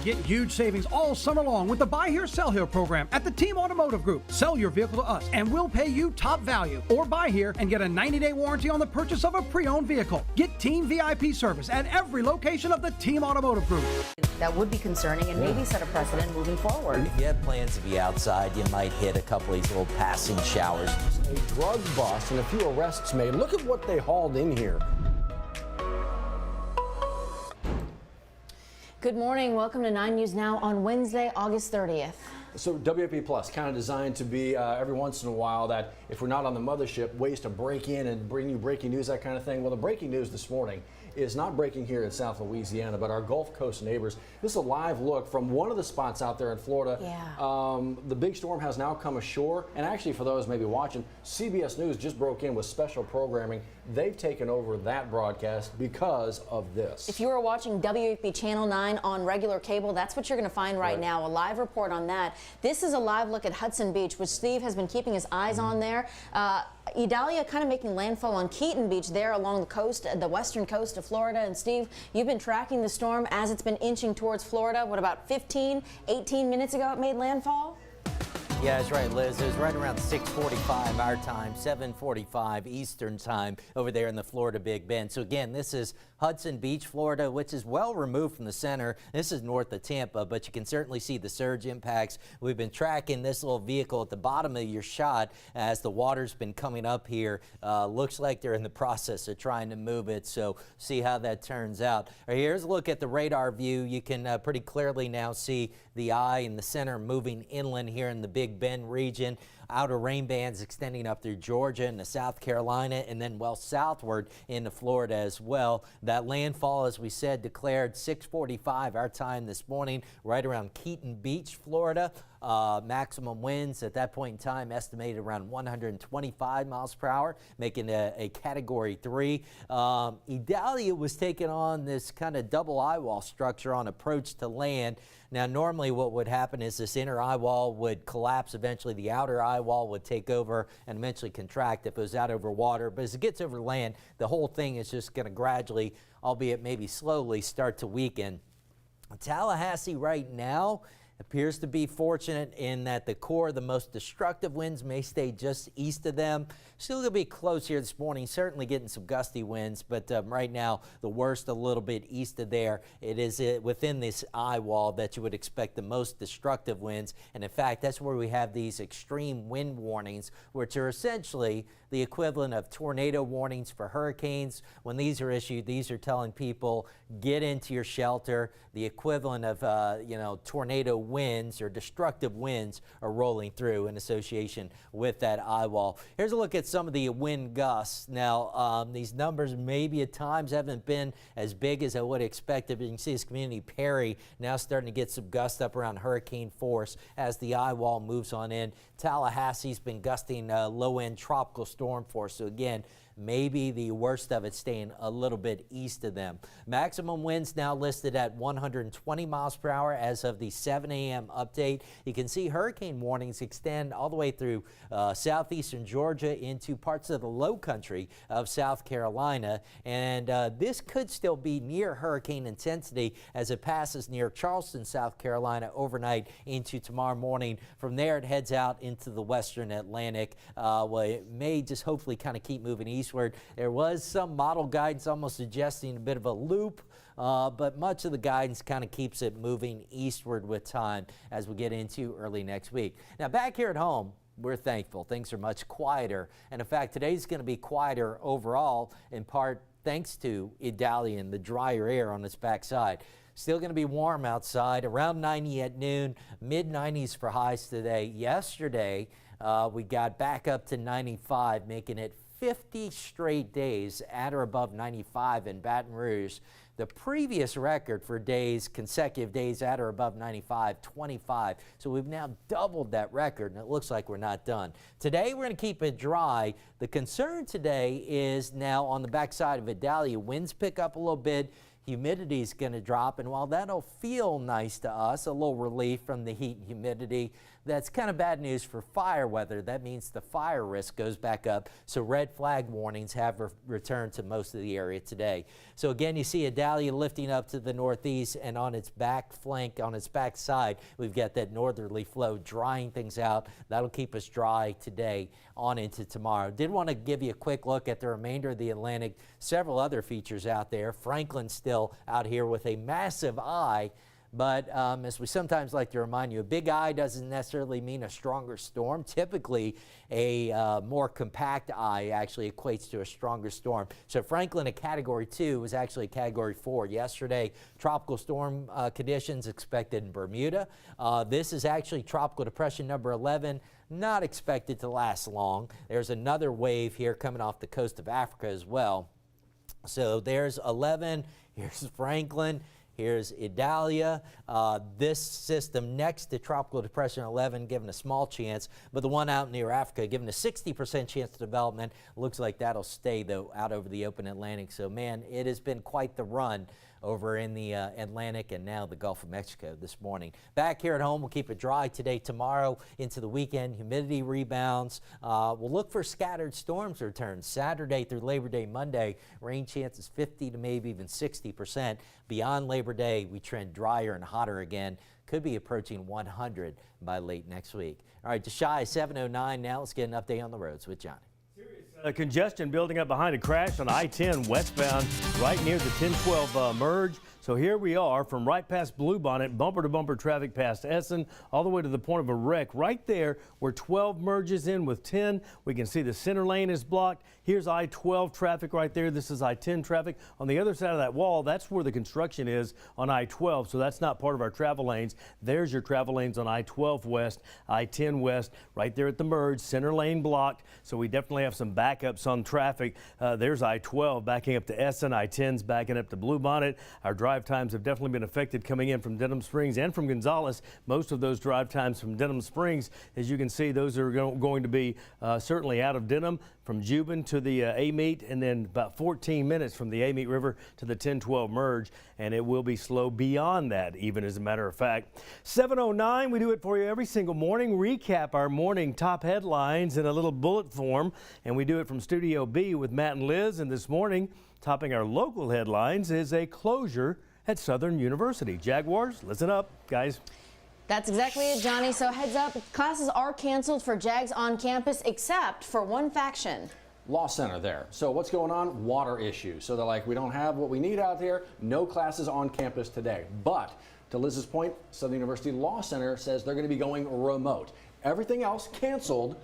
Get huge savings all summer long with the Buy Here, Sell Here program at the Team Automotive Group. Sell your vehicle to us and we'll pay you top value. Or buy here and get a 90-day warranty on the purchase of a pre-owned vehicle. Get Team VIP service at every location of the Team Automotive Group. That would be concerning and maybe set a precedent moving forward. If you have plans to be outside, you might hit a couple of these little passing showers. A drug bust and a few arrests made. Look at what they hauled in here. Good morning. Welcome to 9 News Now on Wednesday, August 30th. So WAFB Plus, kind of designed to be every once in a while that if we're not on the mothership, ways to break in and bring you breaking news, that kind of thing. Well, the breaking news this morning is not breaking here in South Louisiana, but our Gulf Coast neighbors. This is a live look from one of the spots out there in Florida. Yeah. The big storm has now come ashore, and actually for those maybe watching, CBS News just broke in with special programming. They've taken over that broadcast because of this. If you are watching WAFB Channel 9 on regular cable, that's what you're going to find right now, a live report on that. This is a live look at Hudson Beach, which Steve has been keeping his eyes on there. Idalia kind of making landfall on Keaton Beach there along the coast, the western coast of Florida. And Steve, you've been tracking the storm as it's been inching towards Florida. What, about 15, 18 minutes ago it made landfall? Yeah, that's right, Liz. It was right around 6:45 our time, 7:45 Eastern time over there in the Florida Big Bend. So again, this is Hudson Beach, Florida, which is well removed from the center. This is north of Tampa, but you can certainly see the surge impacts. We've been tracking this little vehicle at the bottom of your shot as the water's been coming up here. Looks like they're in the process of trying to move it, so see how that turns out. Right, here's a look at the radar view. You can pretty clearly now see the eye in the center moving inland here in the Big Bend region. Outer rain bands extending up through Georgia and South Carolina, and then well southward into Florida as well. That landfall, as we said, declared 6:45 our time this morning, right around Keaton Beach, Florida. Maximum winds at that point in time estimated around 125 miles per hour, making a Category 3. Idalia was taking on this kind of double eye wall structure on approach to land. Now, normally what would happen is this inner eye wall would collapse. Eventually, the outer eye wall would take over and eventually contract if it was out over water. But as it gets over land, the whole thing is just going to gradually, albeit maybe slowly, start to weaken. Tallahassee right now appears to be fortunate in that the core, the most destructive winds may stay just east of them. Still going to be close here this morning, certainly getting some gusty winds, but right now the worst a little bit east of there. It is within this eye wall that you would expect the most destructive winds, and in fact that's where we have these extreme wind warnings, which are essentially the equivalent of tornado warnings for hurricanes. When these are issued, these are telling people get into your shelter. The equivalent of tornado winds or destructive winds are rolling through in association with that eye wall. Here's a look at some of the wind gusts. Now, these numbers maybe at times haven't been as big as I would expect. But you can see this community, Perry, now starting to get some gusts up around hurricane force as the eye wall moves on in. Tallahassee's been gusting low-end tropical storm force. So again, maybe the worst of it staying a little bit east of them. Maximum winds now listed at 120 miles per hour as of the 7 a.m. update. You can see hurricane warnings extend all the way through southeastern Georgia into parts of the low country of South Carolina. And this could still be near hurricane intensity as it passes near Charleston, South Carolina overnight into tomorrow morning. From there, it heads out into the western Atlantic. Well, it may just hopefully kind of keep moving eastward. There was some model guidance almost suggesting a bit of a loop, but much of the guidance kind of keeps it moving eastward with time as we get into early next week. Now, back here at home, we're thankful. Things are much quieter. And in fact, today's going to be quieter overall, in part thanks to Idalia and the drier air on its backside. Still going to be warm outside, around 90 at noon, mid-90s for highs today. Yesterday, we got back up to 95, making it 50 straight days at or above 95 in Baton Rouge. The previous record for days, consecutive days at or above 95, 25. So we've now doubled that record, and it looks like we're not done. Today, we're going to keep it dry. The concern today is now on the backside of Idalia. Winds pick up a little bit. Humidity is going to drop, and while that'll feel nice to us, a little relief from the heat and humidity, That's kind of bad news for fire weather. That means the fire risk goes back up. So red flag warnings have returned to most of the area today. So again, you see Idalia lifting up to the northeast, and on its back flank, on its back side, we've got that northerly flow drying things out. That'll keep us dry today on into tomorrow. Did want to give you a quick look at the remainder of the Atlantic. Several other features out there. Franklin still out here with a massive eye. But as we sometimes like to remind you, a big eye doesn't necessarily mean a stronger storm. Typically, a more compact eye actually equates to a stronger storm. So Franklin, a Category 2, was actually a Category 4 yesterday. Tropical storm conditions expected in Bermuda. This is actually Tropical Depression number 11. Not expected to last long. There's another wave here coming off the coast of Africa as well. So there's 11. Here's Franklin. Here's Idalia. This system next to Tropical Depression 11 given a small chance, but the one out near Africa given a 60% chance of development. Looks like that'll stay, though, out over the open Atlantic. So, man, it has been quite the run over in the Atlantic and now the Gulf of Mexico this morning. Back here at home, we'll keep it dry today, tomorrow, into the weekend. Humidity rebounds. We'll look for scattered storms to return Saturday through Labor Day Monday. Rain chances 50 to maybe even 60%. Beyond Labor Day, we trend drier and hotter again. Could be approaching 100 by late next week. All right, just shy of 7:09 now. Let's get an update on the roads with Johnny. Congestion building up behind a crash on I-10 westbound right near the 1012 merge. So here we are from right past Bluebonnet, bumper-to-bumper traffic past Essen, all the way to the point of a wreck. Right there where 12 merges in with 10. We can see the center lane is blocked. Here's I-12 traffic right there. This is I-10 traffic. On the other side of that wall, that's where the construction is on I-12, so that's not part of our travel lanes. There's your travel lanes on I-12 west, I-10 west, right there at the merge, center lane blocked. So we definitely have some backups on traffic. There's I-12 backing up to Essen, I-10's backing up to Bluebonnet. Our drive times have definitely been affected coming in from Denham Springs and from Gonzales. Most of those drive times from Denham Springs, as you can see, those are going to be certainly out of Denham from Juban to the Amite, and then about 14 minutes from the Amite River to the 1012 merge, and it will be slow beyond that, even as a matter of fact. 7:09, we do it for you every single morning. Recap our morning top headlines in a little bullet form, and we do it from Studio B with Matt and Liz. And this morning, topping our local headlines is a closure at Southern University. Jaguars, listen up, guys. That's exactly it, Johnny. So heads up, classes are canceled for Jags on campus, except for one faction. Law Center there. So what's going on? Water issues. So they're like, we don't have what we need out there. No classes on campus today. But to Liz's point, Southern University Law Center says they're going to be going remote. Everything else canceled.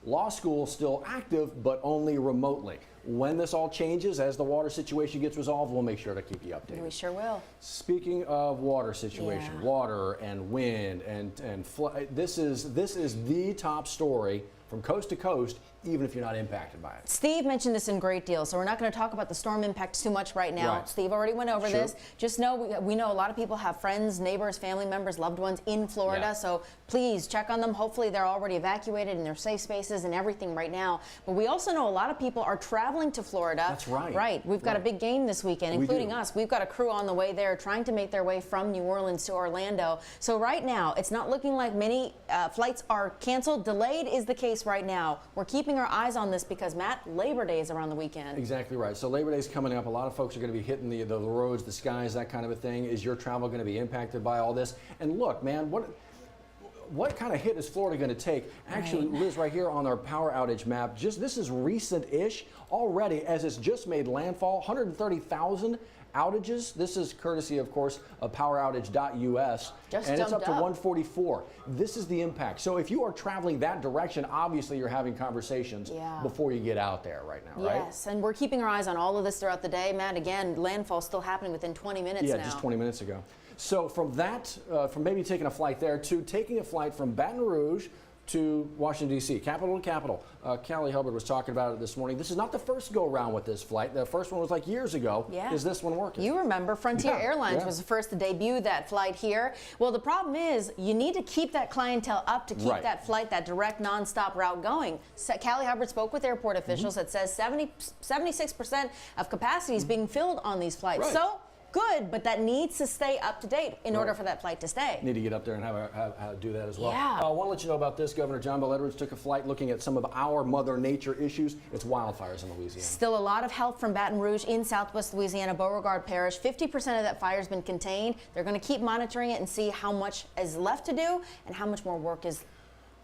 Law school still active, but only remotely. When this all changes, as the water situation gets resolved, we'll make sure to keep you updated. We sure will. Speaking of water situation, water and wind and flood, this is the top story from coast to coast, even if you're not impacted by it. Steve mentioned this in great deal, so we're not going to talk about the storm impact too much right now. Right. Steve already went over this. Just know we know a lot of people have friends, neighbors, family members, loved ones in Florida, so please check on them. Hopefully they're already evacuated in their safe spaces and everything right now. But we also know a lot of people are traveling to Florida. That's right. Right. We've got a big game this weekend, including us. We've got a crew on the way there trying to make their way from New Orleans to Orlando. So right now, it's not looking like many flights are canceled. Delayed is the case right now. We're keeping our eyes on this because, Matt, Labor Day is around the weekend. Exactly right. So Labor Day is coming up. A lot of folks are going to be hitting the roads, the skies, that kind of a thing. Is your travel going to be impacted by all this? And look, man, what kind of hit is Florida going to take? Actually, Liz, right here on our power outage map, this is recent-ish already, as it's just made landfall. 130,000 outages. This is courtesy, of course, of poweroutage.us, and it's up to 144. This is the impact. So if you are traveling that direction, obviously you're having conversations before you get out there right now, right? Yes, and we're keeping our eyes on all of this throughout the day. Matt, again, landfall still happening within 20 minutes now. Yeah, just 20 minutes ago. So from that, from maybe taking a flight there to taking a flight from Baton Rouge to Washington, D.C., capital to capital. Callie Hubbard was talking about it this morning. This is not the first go-around with this flight. The first one was like years ago. Is this one working? You remember Frontier Airlines was the first to debut that flight here. Well, the problem is you need to keep that clientele up to keep that flight, that direct nonstop route going. So Callie Hubbard spoke with airport officials that says 76% of capacity is being filled on these flights. So good, but that needs to stay up to date in order for that flight to stay. Need to get up there and have do that as well. Yeah. I want to let you know about this. Governor John Bel Edwards took a flight looking at some of our Mother Nature issues. It's wildfires in Louisiana. Still a lot of help from Baton Rouge in southwest Louisiana, Beauregard Parish. 50% of that fire has been contained. They're going to keep monitoring it and see how much is left to do and how much more work is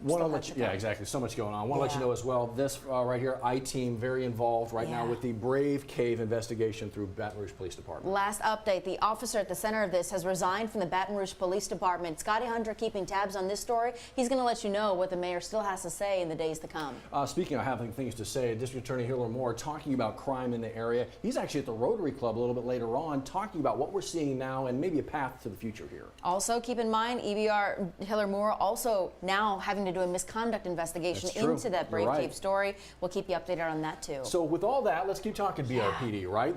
Yeah, exactly. So much going on. I want to let you know as well, this right here, I-Team very involved right now with the Brave Cave investigation through Baton Rouge Police Department. Last update, the officer at the center of this has resigned from the Baton Rouge Police Department. Scotty Hunter keeping tabs on this story. He's going to let you know what the mayor still has to say in the days to come. Speaking of having things to say, District Attorney Hiller Moore talking about crime in the area. He's actually at the Rotary Club a little bit later on talking about what we're seeing now and maybe a path to the future here. Also, keep in mind, EBR Hiller Moore also now having to do a misconduct investigation into that Brave Cave story. We'll keep you updated on that too. So with all that, let's keep talking BRPD, right?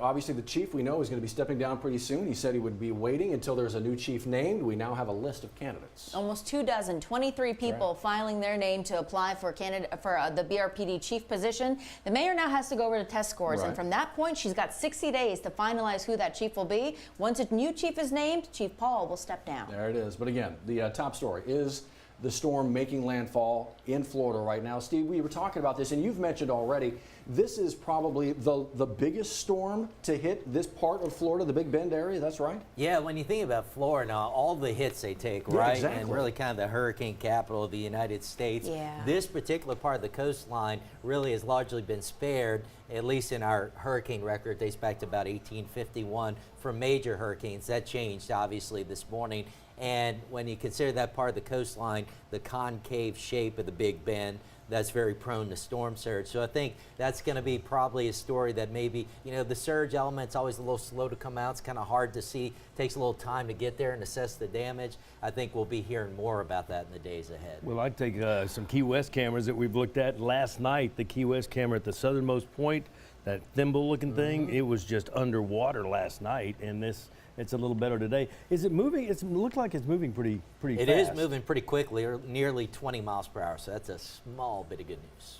Obviously the chief we know is going to be stepping down pretty soon. He said he would be waiting until there's a new chief named. We now have a list of candidates. Almost 23 people filing their name to apply for the BRPD chief position. The mayor now has to go over the test scores, and from that point, she's got 60 days to finalize who that chief will be. Once a new chief is named, Chief Paul will step down. There it is. But again, the top story is the storm making landfall in Florida right now. Steve, we were talking about this, and you've mentioned already, this is probably the biggest storm to hit this part of Florida, the Big Bend area, that's right? Yeah, when you think about Florida, all the hits they take, right? Exactly. And really kind of the hurricane capital of the United States. Yeah. This particular part of the coastline really has largely been spared, at least in our hurricane record, dates back to about 1851 from major hurricanes. That changed, obviously, this morning. And when you consider that part of the coastline, the concave shape of the Big Bend, that's very prone to storm surge. So I think that's going to be probably a story that maybe, you know, the surge element's always a little slow to come out. It's kind of hard to see. Takes a little time to get there and assess the damage. I think we'll be hearing more about that in the days ahead. Well, I take some Key West cameras that we've looked at last night. The Key West camera at the southernmost point, that thimble-looking thing, it was just underwater last night, and it's a little better today. Is it moving? It looks like it's moving pretty fast. It is moving pretty quickly, or nearly 20 miles per hour, so that's a small bit of good news.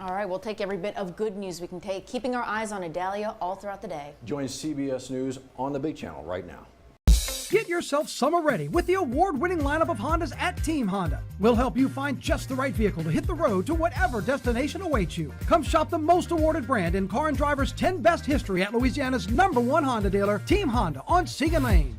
All right, we'll take every bit of good news we can take, keeping our eyes on Idalia all throughout the day. Join CBS News on the big channel right now. Get yourself summer ready with the award-winning lineup of Hondas at Team Honda. We'll help you find just the right vehicle to hit the road to whatever destination awaits you. Come shop the most awarded brand in Car and Driver's 10 Best history at Louisiana's #1 Honda dealer, Team Honda on Siegen Lane.